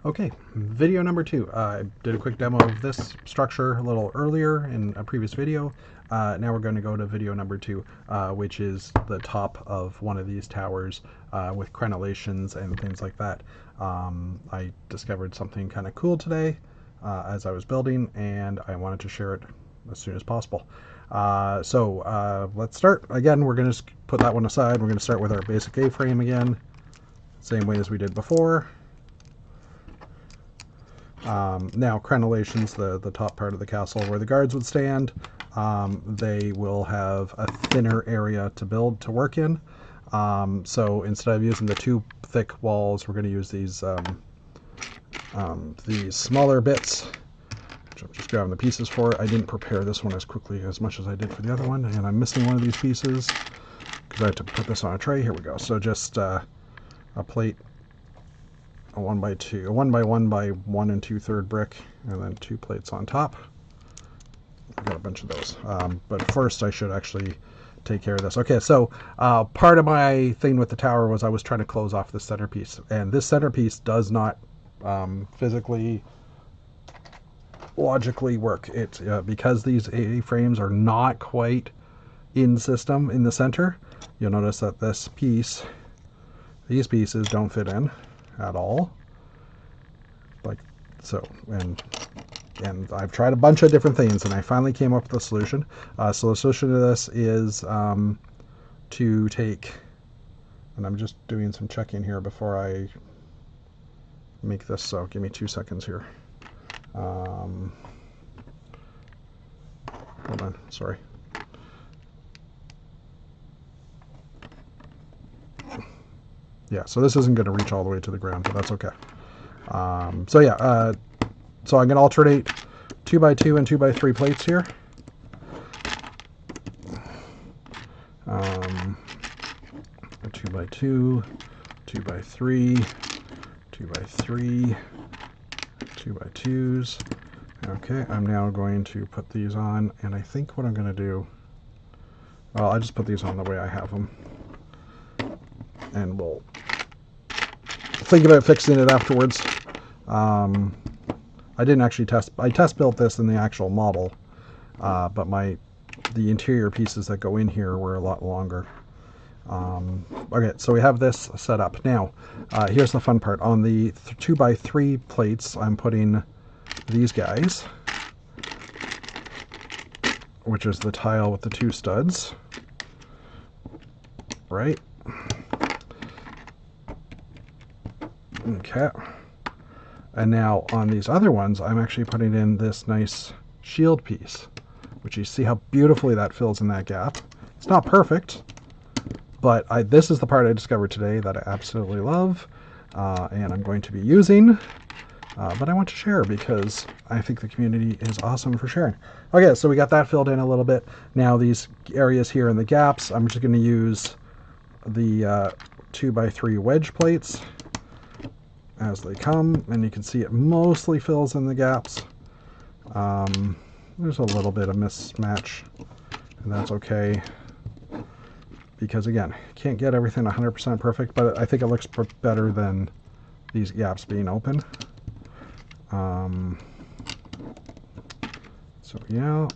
Okay, video number 2. I did a quick demo of this structure a little earlier in a previous video. Now we're going to go to video number 2, which is the top of one of these towers with crenellations and things like that. I discovered something kind of cool today as I was building, and I wanted to share it as soon as possible. Let's start. Again, we're going to put that one aside. We're going to start with our basic A-frame again, same way as we did before. Now crenellations, the top part of the castle where the guards would stand, they will have a thinner area to work in. So instead of using the two thick walls, we're going to use these smaller bits, which I'm just grabbing the pieces for. I didn't prepare this one as much as I did for the other one, and I'm missing one of these pieces because I had to put this on a tray. Here we go. So just a plate, a 1 by 1 by 1 2/3 brick, and then 2 plates on top. I've got a bunch of those. But first I should actually take care of this. Okay, so part of my thing with the tower was I was trying to close off the centerpiece, and this centerpiece does not physically, logically work. It because these A-frames are not quite in system in the center, you'll notice that these pieces don't fit in at all, like so. And I've tried a bunch of different things, and I finally came up with a solution. So the solution to this is to take, and I'm just doing some checking here before I make this, so give me 2 seconds here. Hold on, sorry. Yeah, so this isn't going to reach all the way to the ground, but that's okay. So I'm going to alternate 2 by 2 and 2 by 3 plates here. 2 by 2, 2 by 3, 2 by 3, 2 by 2s. Okay, I'm now going to put these on, and I think what I'm going to do, well, I just put these on the way I have them, and we'll think about fixing it afterwards. I didn't actually I test built this in the actual model, but the interior pieces that go in here were a lot longer. Okay, so we have this set up. Now, here's the fun part. On the 2 by 3 plates, I'm putting these guys, which is the tile with the 2 studs, right? Okay. And now on these other ones, I'm actually putting in this nice shield piece, which you see how beautifully that fills in that gap. It's not perfect, but this is the part I discovered today that I absolutely love, and I'm going to be using, but I want to share because I think the community is awesome for sharing. Okay, so we got that filled in a little bit. Now these areas here in the gaps, I'm just going to use the 2 by 3 wedge plates as they come, and you can see it mostly fills in the gaps. There's a little bit of mismatch, and that's okay, because again, can't get everything 100% perfect, but I think it looks better than these gaps being open. So yeah,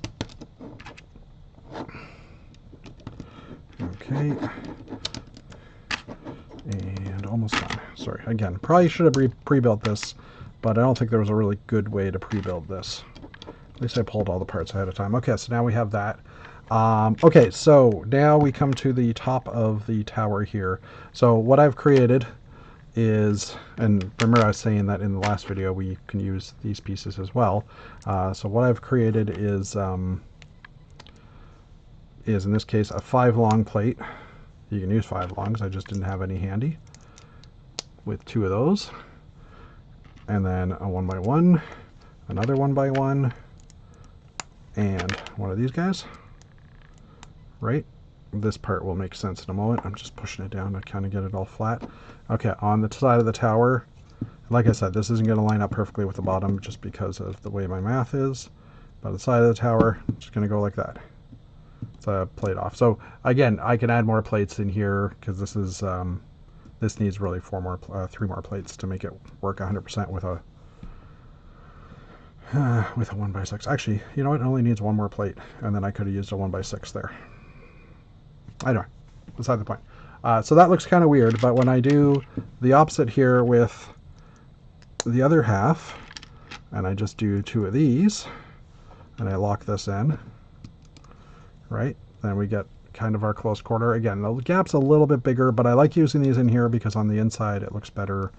okay, and almost done. Sorry, again, probably should have pre-built this, but I don't think there was a really good way to pre-build this. At least I pulled all the parts ahead of time. Okay, so now we have that. Okay, so now we come to the top of the tower here. So what I've created is, and remember I was saying that in the last video we can use these pieces as well. So what I've created is in this case a 5 long plate. You can use 5 longs, I just didn't have any handy, with 2 of those, and then a 1 by 1, another 1 by 1, and one of these guys. Right? This part will make sense in a moment. I'm just pushing it down to kind of get it all flat. Okay, on the side of the tower, like I said, this isn't going to line up perfectly with the bottom just because of the way my math is, but the side of the tower, I'm just going to go like that. It's a plate off. So again, I can add more plates in here because this is This needs really 3 more plates to make it work 100% with a 1x6. Actually, you know what? It only needs 1 more plate, and then I could have used a 1x6 there. Anyway, beside the point. So that looks kind of weird, but when I do the opposite here with the other half, and I just do 2 of these, and I lock this in, right? Then we get kind of our close quarter. Again, the gap's a little bit bigger, but I like using these in here because on the inside it looks better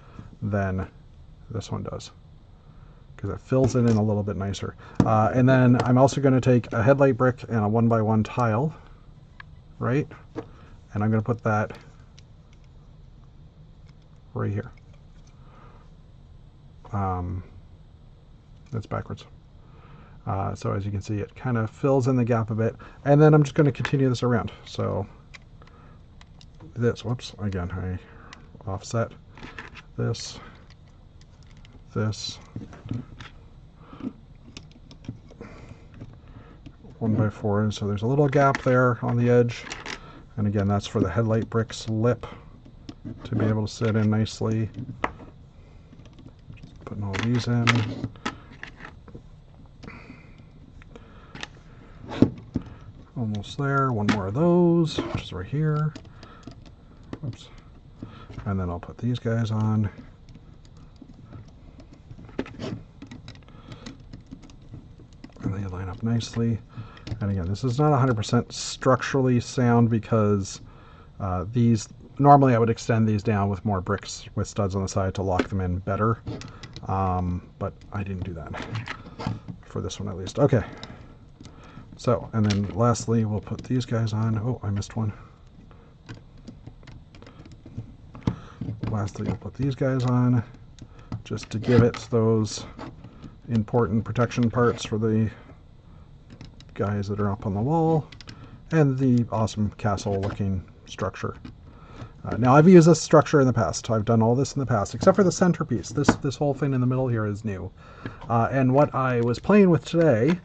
than this one does, because it fills it in a little bit nicer. And then I'm also going to take a headlight brick and a 1x1 tile, right? And I'm going to put that right here. That's backwards. So as you can see, it kind of fills in the gap a bit. And then I'm just going to continue this around. So this, whoops, again, I offset this, 1x4, so there's a little gap there on the edge. And again, that's for the headlight brick's lip to be able to sit in nicely. Just putting all these in. Almost there. 1 more of those, which is right here. Oops. And then I'll put these guys on. And they line up nicely. And again, this is not 100% structurally sound because these, normally I would extend these down with more bricks with studs on the side to lock them in better. But I didn't do that for this one at least. Okay. So, and then lastly, we'll put these guys on. Oh, I missed one. Lastly, we'll put these guys on just to give it those important protection parts for the guys that are up on the wall and the awesome castle looking structure. Now I've used this structure in the past. I've done all this in the past, except for the centerpiece. This whole thing in the middle here is new. And what I was playing with today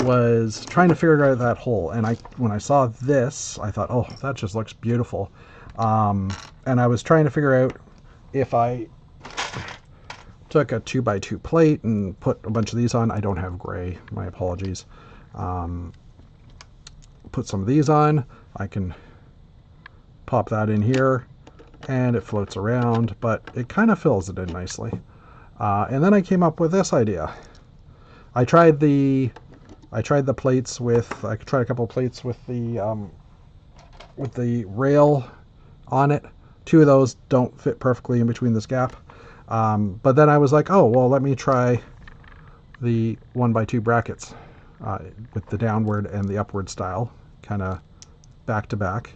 was trying to figure out that hole. And when I saw this, I thought, oh, that just looks beautiful. And I was trying to figure out if I took a 2x2 plate and put a bunch of these on. I don't have gray, my apologies. Put some of these on. I can pop that in here and it floats around, but it kind of fills it in nicely. And then I came up with this idea. I tried the plates with, I tried a couple of plates with the rail on it. 2 of those don't fit perfectly in between this gap. But then I was like, oh, well, let me try the 1x2 brackets with the downward and the upward style, kind of back to back.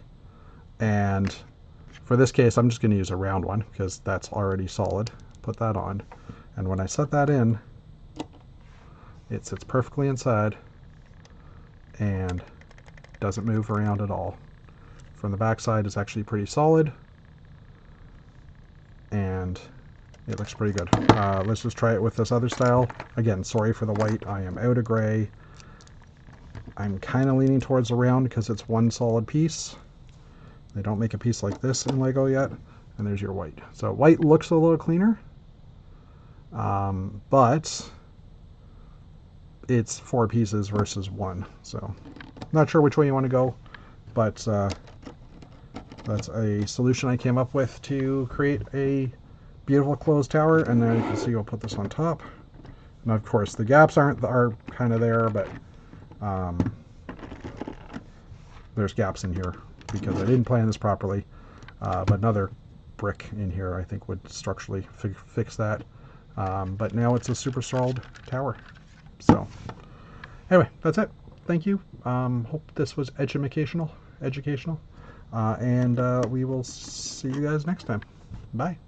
And for this case, I'm just going to use a round one because that's already solid. Put that on. And when I set that in, it sits perfectly inside and doesn't move around at all. From the back side, it's actually pretty solid. And it looks pretty good. Let's just try it with this other style. Again, sorry for the white. I am out of gray. I'm kind of leaning towards the round because it's one solid piece. They don't make a piece like this in Lego yet. And there's your white. So white looks a little cleaner. But it's 4 pieces versus 1. So not sure which way you want to go. But that's a solution I came up with to create a beautiful closed tower. And then you can see I'll put this on top. And of course the gaps are kind of there, but there's gaps in here because I didn't plan this properly. But another brick in here I think would structurally fix that. But now it's a super solid tower. So anyway, that's it. Thank you. Hope this was educational. And we will see you guys next time. Bye.